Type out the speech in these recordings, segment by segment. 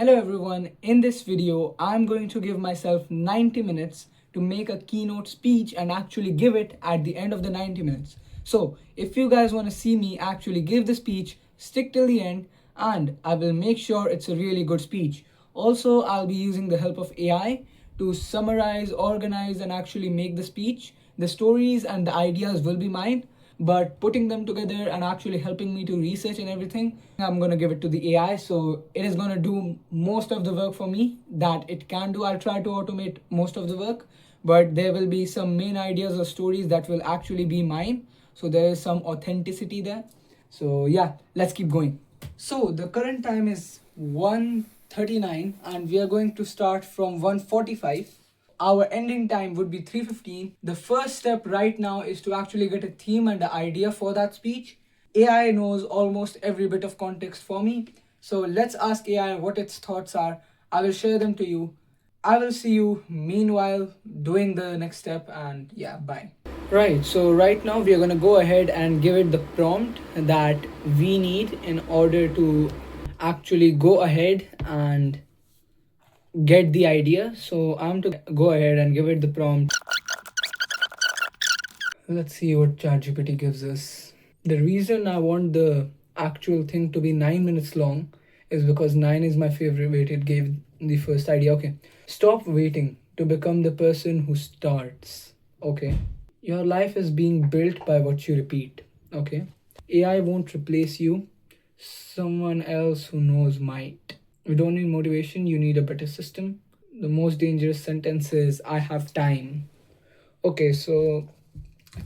Hello everyone, in this video I'm going to give myself 90 minutes to make a keynote speech and actually give it at the end of the 90 minutes. So if you guys want to see me actually give the speech, stick till the end and I will make sure it's a really good speech. Also, I'll be using the help of AI to summarize, organize and actually make the speech. The stories and the ideas will be mine, but putting them together and actually helping me to research and everything, I'm going to give it to the AI. So it is going to do most of the work for me that it can do. I'll try to automate most of the work, but there will be some main ideas or stories that will actually be mine. So there is some authenticity there. So yeah, let's keep going. So the current time is 1:39 and we are going to start from 1:45. Our ending time would be 3:15. The first step right now is to actually get a theme and an idea for that speech. AI knows almost every bit of context for me. So let's ask AI what its thoughts are. I will share them to you. I will see you meanwhile doing the next step and yeah, bye. Right, so right now we are going to go ahead and give it the prompt that we need in order to actually go ahead and get the idea. So I'm to go ahead and give it the prompt. Let's see what ChatGPT gives us. The reason I want the actual thing to be 9 minutes long is because 9 is my favorite weight. It gave the first idea. Okay. Stop waiting to become the person who starts. Okay. Your life is being built by what you repeat. Okay. AI won't replace you. Someone else who knows might. You don't need motivation, you need a better system. The most dangerous sentence is I have time. Okay, so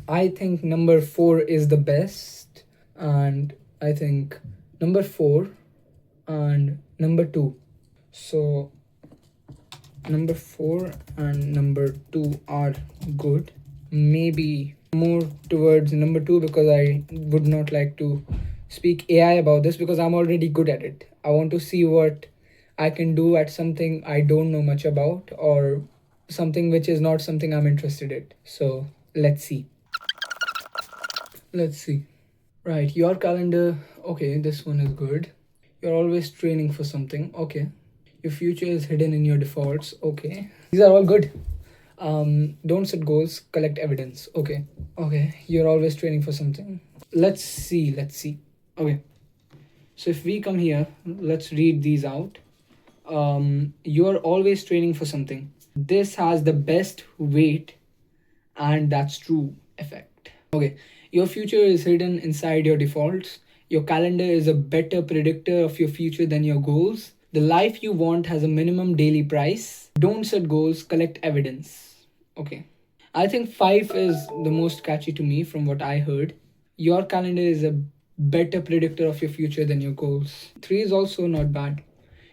I think number 4 is the best, and I think number 4 and number 2. So number 4 and number 2 are good. Maybe more towards number 2 because I would not like to speak AI about this because I'm already good at it. I want to see what I can do at something I don't know much about or something which is not something I'm interested in. So let's see. Let's see. Right, your calendar. Okay, this one is good. You're always training for something. Okay. Your future is hidden in your defaults. Okay. These are all good. Don't set goals, collect evidence. Okay. Okay. You're always training for something. Let's see. Let's see. Okay. So if we come here, let's read these out. You're always training for something. This has the best weight, and that's true effect. Okay. Your future is hidden inside your defaults. Your calendar is a better predictor of your future than your goals. The life you want has a minimum daily price. Don't set goals, collect evidence. Okay. I think 5 is the most catchy to me from what I heard. Your calendar is a better predictor of your future than your goals. 3 is also not bad.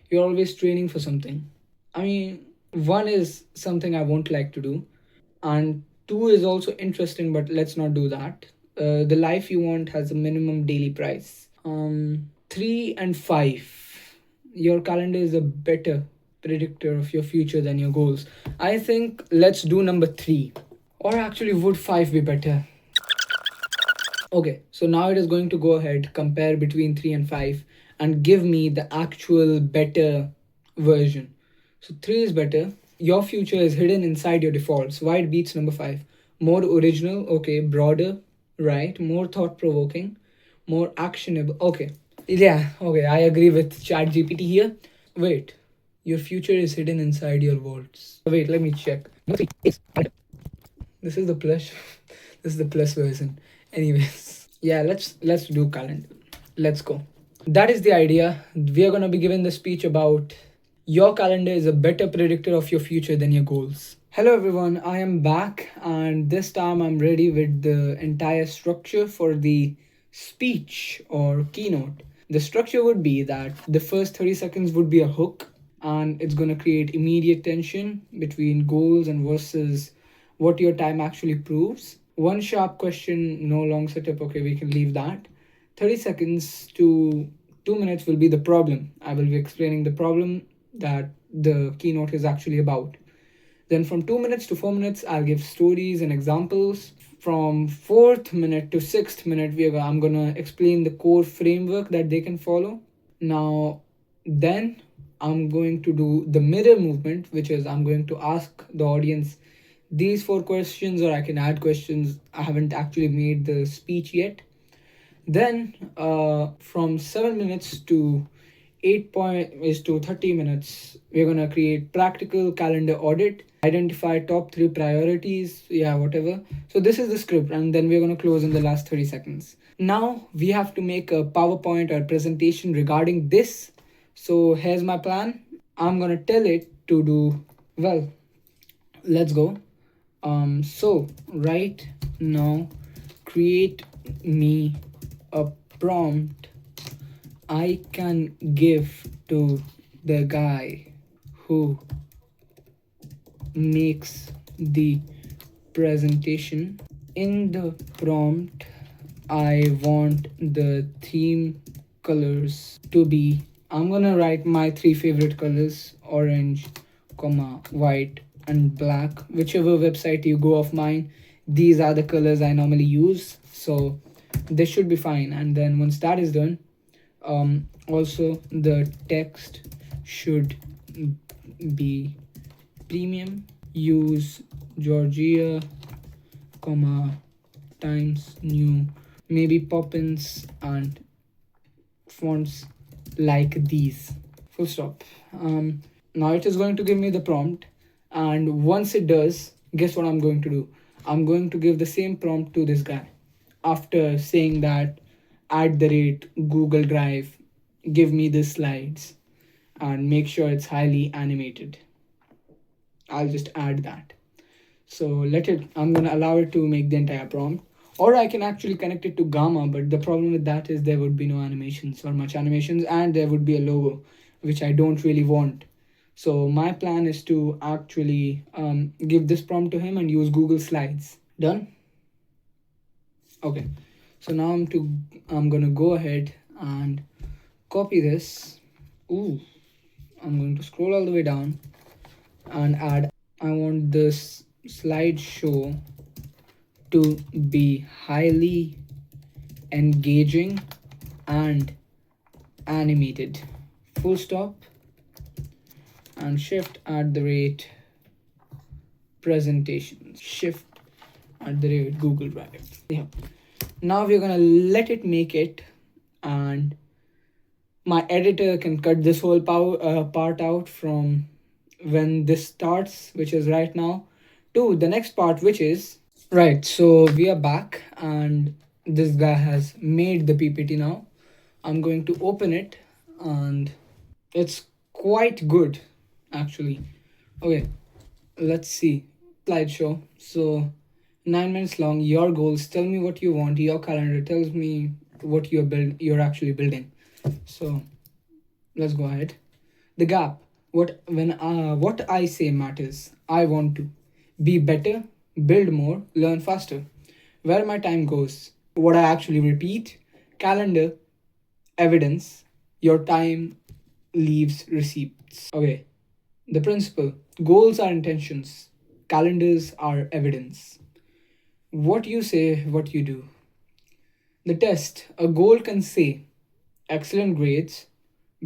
You're always training for something. I mean, 1 is something I won't like to do, and 2 is also interesting, but let's not do that. The life you want has a minimum daily price. 3 and 5. Your calendar is a better predictor of your future than your goals. I think let's do number 3. Or actually, would 5 be better? Okay, so now it is going to go ahead, compare between 3 and 5, and give me the actual better version. So 3 is better. Your future is hidden inside your defaults. Why it beats number 5? More original, okay, broader, right? More thought provoking, more actionable. Okay, yeah, okay, I agree with ChatGPT here. Wait, your future is hidden inside your vaults. Wait, let me check. Number 3 is this is the plus. This is the plus version. Anyways, yeah, let's do calendar. Let's go. That is the idea. We are gonna be given the speech about your calendar is a better predictor of your future than your goals. Hello everyone, I am back and this time I'm ready with the entire structure for the speech or keynote. The structure would be that the first 30 seconds would be a hook and it's going to create immediate tension between goals and versus what your time actually proves. One sharp question, no long setup. Okay, we can leave that. 30 seconds to 2 minutes will be the problem. I will be explaining the problem that the keynote is actually about. Then from 2 minutes to 4 minutes, I'll give stories and examples. From 4th minute to 6th minute, I'm gonna explain the core framework that they can follow. Now, then I'm going to do the mirror movement, which is I'm going to ask the audience these four questions, or I can add questions. I haven't actually made the speech yet. Then from 7 minutes to 30 minutes, we're gonna create practical calendar audit, identify top three priorities, yeah, whatever. So this is the script, and then we're gonna close in the last 30 seconds. Now we have to make a PowerPoint or presentation regarding this. So here's my plan. I'm gonna tell it to do well. Let's go. So right now, create me a prompt I can give to the guy who makes the presentation. In the prompt, I want the theme colors to be, I'm gonna write my three favorite colors: orange, white, and black. Whichever website you go of mine, these are the colors I normally use. So this should be fine. And then once that is done, also the text should be premium. Use Georgia, Times New, maybe Poppins and fonts like these. Full stop. Now it is going to give me the prompt, and once it does, guess what I'm going to do? I'm going to give the same prompt to this guy. After saying that, @Google Drive, give me the slides, and make sure it's highly animated. I'll just add that. So I'm gonna allow it to make the entire prompt. Or I can actually connect it to Gamma, but the problem with that is there would be no animations or much animations, and there would be a logo, which I don't really want. So my plan is to actually give this prompt to him and use Google Slides. Done? Okay. So now I'm gonna go ahead and copy this. Ooh, I'm going to scroll all the way down and add. I want this slideshow to be highly engaging and animated. Full stop. And @presentations. Google Drive. Yeah. Now we're gonna let it make it, and my editor can cut this whole part out from when this starts, which is right now, to the next part, which is right. So we are back, and this guy has made the PPT now. I'm going to open it, and it's quite good, actually. Okay, let's see. Slideshow. So 9 minutes long. Your goals. Tell me what you want. Your calendar tells me what you're actually building. So let's go ahead. The gap. What I say matters. I want to be better, build more, learn faster. Where my time goes. What I actually repeat. Calendar, evidence. Your time leaves receipts. Okay. The principle. Goals are intentions. Calendars are evidence. What you say, what you do. The test. A goal can say excellent grades,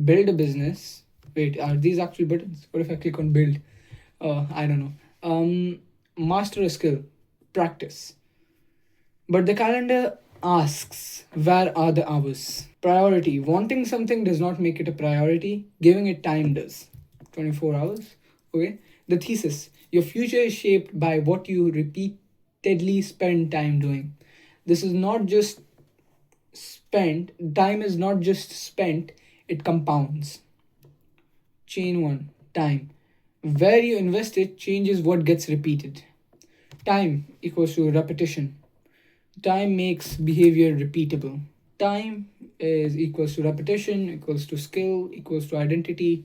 build a business. Wait, are these actually buttons? What if I click on build? I don't know. Master a skill, practice. But the calendar asks, where are the hours? Priority. Wanting something does not make it a priority. Giving it time does. 24 hours. Okay. The thesis. Your future is shaped by what you repeatedly spend time doing. This is not just spent. Time is not just spent. It compounds. Chain 1. Time. Where you invest it changes what gets repeated. Time equals to repetition. Time makes behavior repeatable. Time is equals to repetition, equals to skill, equals to identity,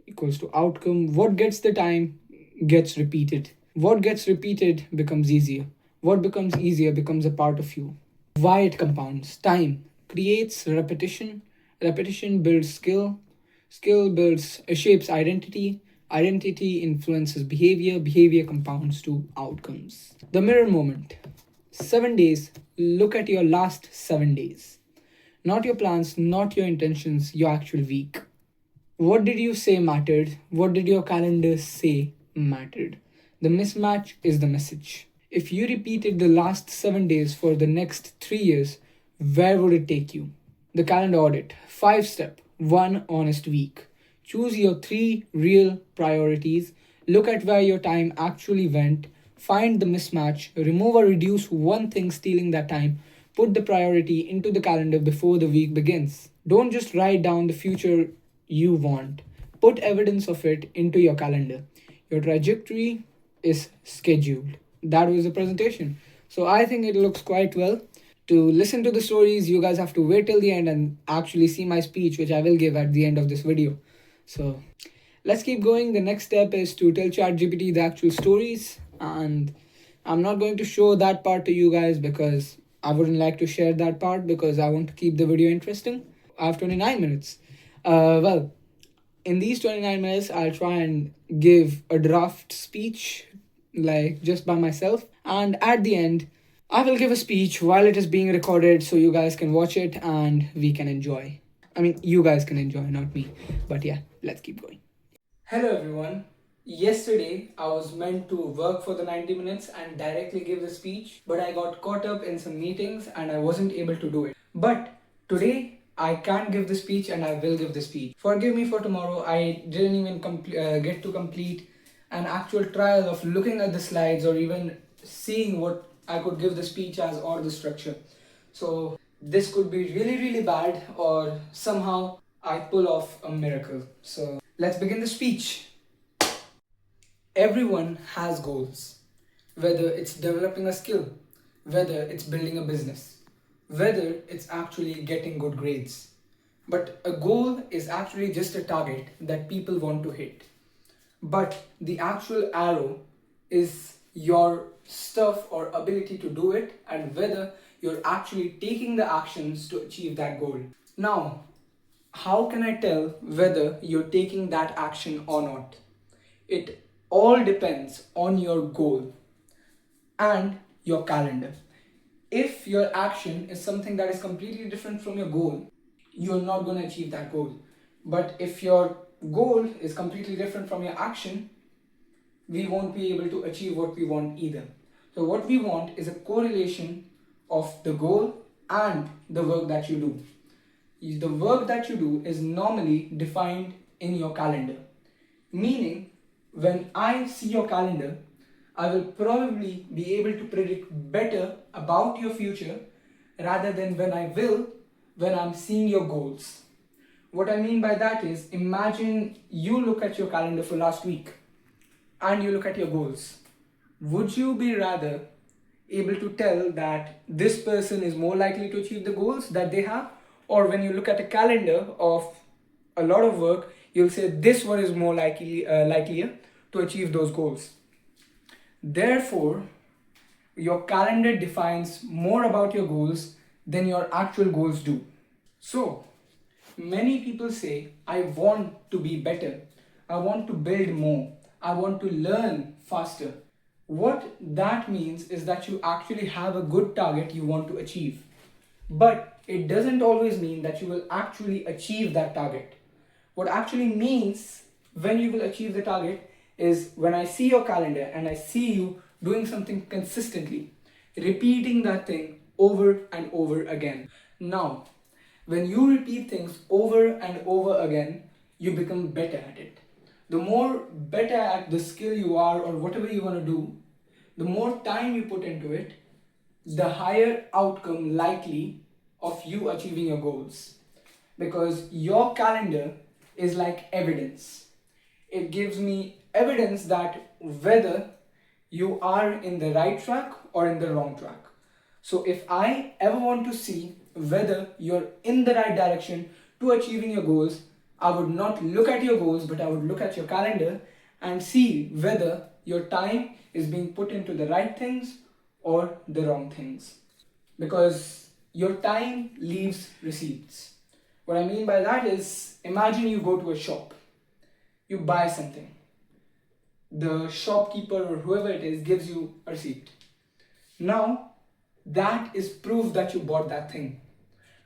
equals to outcome. What gets the time gets repeated. What gets repeated becomes easier. What becomes easier becomes a part of you. Why it compounds. Time creates repetition. Repetition builds skill. Skill shapes identity. Identity influences behavior. Behavior compounds to outcomes. The mirror moment. 7 days. Look at your last 7 days. Not your plans, not your intentions, your actual week. What did you say mattered? What did your calendar say mattered? The mismatch is the message. If you repeated the last 7 days for the next 3 years, where would it take you? The calendar audit. 5 step. 1 honest week. Choose your 3 real priorities. Look at where your time actually went. Find the mismatch. Remove or reduce one thing stealing that time. Put the priority into the calendar before the week begins. Don't just write down the future you want. Put evidence of it into your calendar. Your trajectory is scheduled. That was the presentation. So I think it looks quite well. To listen to the stories, you guys have to wait till the end and actually see my speech, which I will give at the end of this video. So let's keep going. The next step is to tell ChatGPT the actual stories, and I'm not going to show that part to you guys because I wouldn't like to share that part because I want to keep the video interesting. I have 29 minutes. Well, in these 29 minutes, I'll try and give a draft speech, like just by myself. And at the end, I will give a speech while it is being recorded so you guys can watch it and we can enjoy. I mean, you guys can enjoy, not me. But yeah, let's keep going. Hello everyone. Yesterday I was meant to work for the 90 minutes and directly give the speech, but I got caught up in some meetings and I wasn't able to do it. But today I can give the speech and I will give the speech. Forgive me for tomorrow, I didn't even get to complete an actual trial of looking at the slides or even seeing what I could give the speech as or the structure. So this could be really, really bad, or somehow I pull off a miracle. So let's begin the speech. Everyone has goals, whether it's developing a skill, whether it's building a business, whether it's actually getting good grades. But a goal is actually just a target that people want to hit. But the actual arrow is your stuff or ability to do it and whether you're actually taking the actions to achieve that goal. Now, how can I tell whether you're taking that action or not? It all depends on your goal and your calendar. If your action is something that is completely different from your goal, you're not going to achieve that goal. But if your goal is completely different from your action, we won't be able to achieve what we want either. So, what we want is a correlation of the goal and the work that you do. The work that you do is normally defined in your calendar. Meaning, when I see your calendar, I will probably be able to predict better about your future rather than when I'm seeing your goals. What I mean by that is, imagine you look at your calendar for last week and you look at your goals. Would you be rather able to tell that this person is more likely to achieve the goals that they have? Or when you look at a calendar of a lot of work, you'll say this one is more likelier to achieve those goals. Therefore, your calendar defines more about your goals than your actual goals do. So, many people say, I want to be better, I want to build more, I want to learn faster. What that means is that you actually have a good target you want to achieve. But it doesn't always mean that you will actually achieve that target. What actually means when you will achieve the target is when I see your calendar and I see you doing something consistently, repeating that thing over and over again. Now, when you repeat things over and over again, you become better at it. The more better at the skill you are or whatever you want to do, the more time you put into it, the higher outcome likely of you achieving your goals. Because your calendar is like evidence. It gives me evidence that whether you are in the right track or in the wrong track. So if I ever want to see whether you're in the right direction to achieving your goals, I would not look at your goals, but I would look at your calendar and see whether your time is being put into the right things or the wrong things. Because your time leaves receipts. What I mean by that is, imagine you go to a shop, you buy something. The shopkeeper or whoever it is gives you a receipt. Now, that is proof that you bought that thing.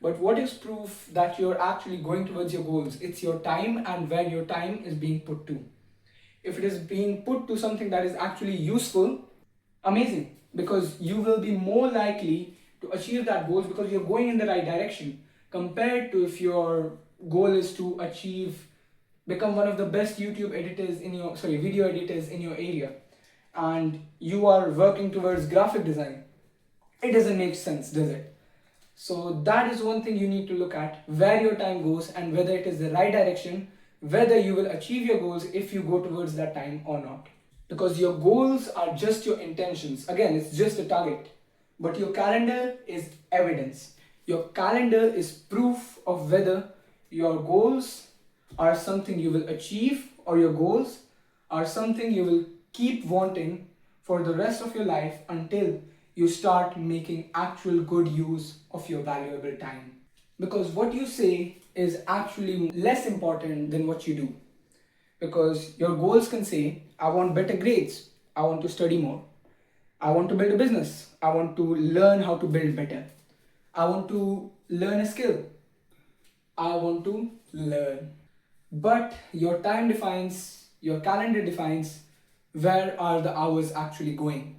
But what is proof that you're actually going towards your goals? It's your time and where your time is being put to. If it is being put to something that is actually useful, amazing, because you will be more likely to achieve that goals because you're going in the right direction, compared to if your goal is to achieve become one of the best YouTube editors in your video editors in your area, and you are working towards graphic design. It doesn't make sense, does it? So that is one thing you need to look at, where your time goes and whether it is the right direction, whether you will achieve your goals if you go towards that time or not. Because your goals are just your intentions. Again, it's just a target. But your calendar is evidence. Your calendar is proof of whether your goals are something you will achieve or your goals are something you will keep wanting for the rest of your life until you start making actual good use of your valuable time. Because what you say is actually less important than what you do. Because your goals can say, I want better grades, I want to study more, I want to build a business, I want to learn how to build better, I want to learn a skill, I want to learn. But your time defines, your calendar defines where are the hours actually going.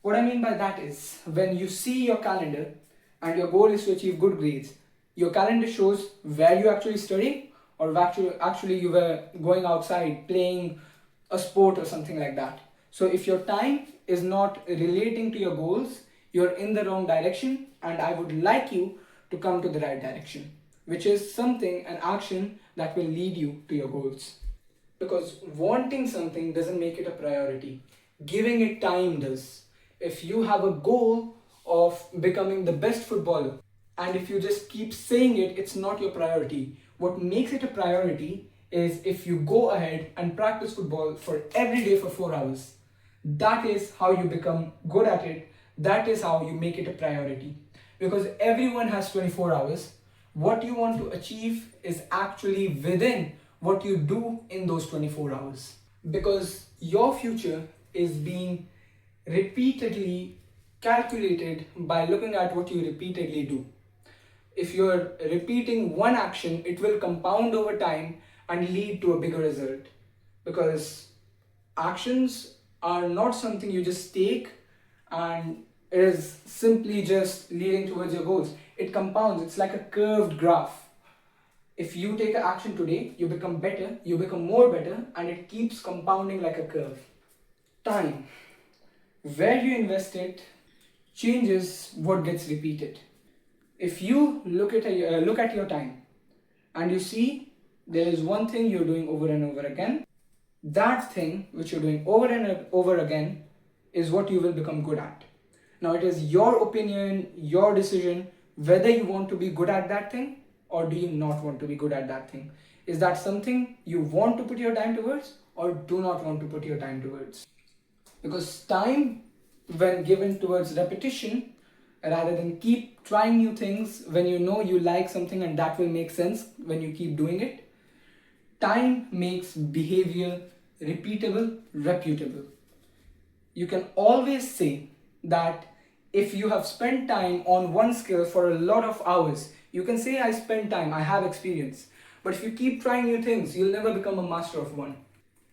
What I mean by that is, when you see your calendar and your goal is to achieve good grades, your calendar shows where you actually study or actually you were going outside playing a sport or something like that. So if your time is not relating to your goals, you're in the wrong direction, and I would like you to come to the right direction, which is something, an action that will lead you to your goals. Because wanting something doesn't make it a priority. Giving it time does. If you have a goal of becoming the best footballer, and if you just keep saying it, it's not your priority. What makes it a priority is if you go ahead and practice football for every day for 4 hours. That is how you become good at it. That is how you make it a priority. Because everyone has 24 hours. What you want to achieve is actually within what you do in those 24 hours. Because your future is being repeatedly calculated by looking at what you repeatedly do. If you're repeating one action, it will compound over time and lead to a bigger result. Because actions are not something you just take and it is simply just leading towards your goals. It compounds, it's like a curved graph. If you take an action today, you become better, you become more better, and it keeps compounding like a curve. Time. Where you invest it changes what gets repeated. If you look at your time and you see there is one thing you're doing over and over again, that thing which you're doing over and over again is what you will become good at. Now it is your opinion, your decision, whether you want to be good at that thing or do you not want to be good at that thing. Is that something you want to put your time towards or do not want to put your time towards? Because time, when given towards repetition, rather than keep trying new things when you know you like something and that will make sense when you keep doing it, time makes behavior repeatable, reputable. You can always say that if you have spent time on one skill for a lot of hours, you can say I spent time, I have experience. But if you keep trying new things, you'll never become a master of one.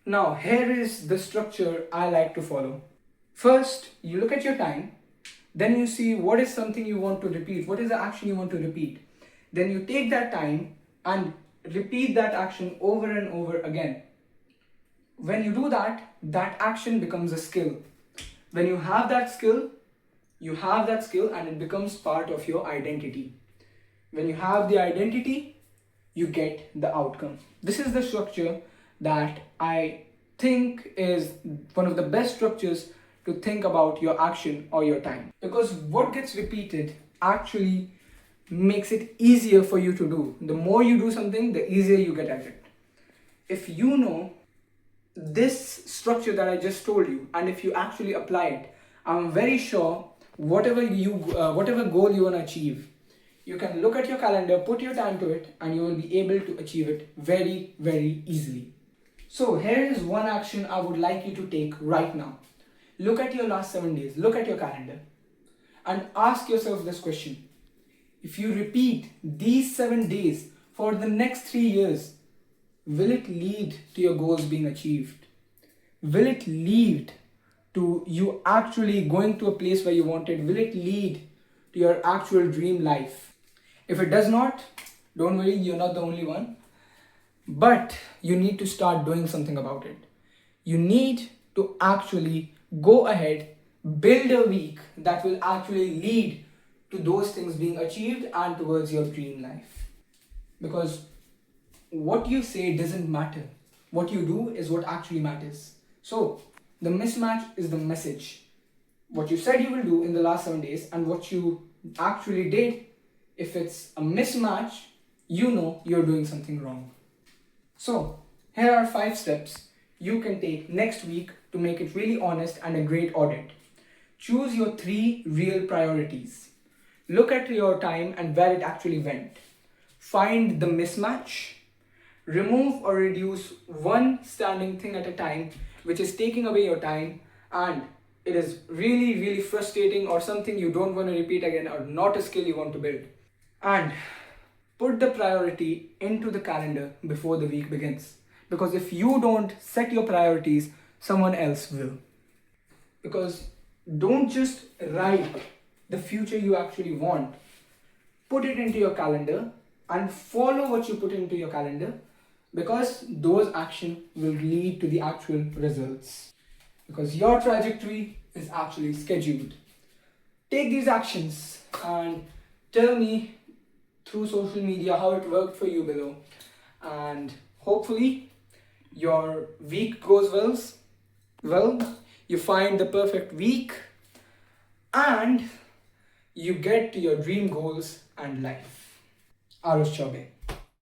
Now, here is the structure I like to follow. First, you look at your time, then you see what is something you want to repeat, what is the action you want to repeat. Then you take that time and repeat that action over and over again. When you do that, that action becomes a skill. When you have that skill, and it becomes part of your identity. When you have the identity, you get the outcome. This is the structure that I think is one of the best structures to think about your action or your time. Because what gets repeated actually makes it easier for you to do. The more you do something, the easier you get at it. If you know this structure that I just told you, and if you actually apply it, I'm very sure whatever goal you want to achieve, you can look at your calendar, put your time to it, and you will be able to achieve it very, very easily. So here is one action I would like you to take right now. Look at your last 7 days, look at your calendar, and ask yourself this question. if you repeat these 7 days for the next 3 years, will it lead to your goals being achieved? Will it lead to you actually going to a place where you wanted? Will it lead to your actual dream life? If it does not, don't worry, you're not the only one. But you need to start doing something about it. You need to actually go ahead, build a week that will actually lead to those things being achieved and towards your dream life. Because what you say doesn't matter. What you do is what actually matters. So, the mismatch is the message. What you said you will do in the last 7 days and what you actually did, if it's a mismatch, you know you're doing something wrong. So, here are 5 steps you can take next week to make it really honest and a great audit. Choose your 3 real priorities. Look at your time and where it actually went. Find the mismatch. Remove or reduce one standing thing at a time which is taking away your time and it is really, really frustrating or something you don't want to repeat again or not a skill you want to build. And put the priority into the calendar before the week begins. Because if you don't set your priorities, someone else will. Because don't just write the future you actually want. Put it into your calendar and follow what you put into your calendar, because those actions will lead to the actual results. Because your trajectory is actually scheduled. Take these actions and tell me through social media how it worked for you below. And hopefully your week goes well, you find the perfect week and you get to your dream goals and life. Aarush Choubey.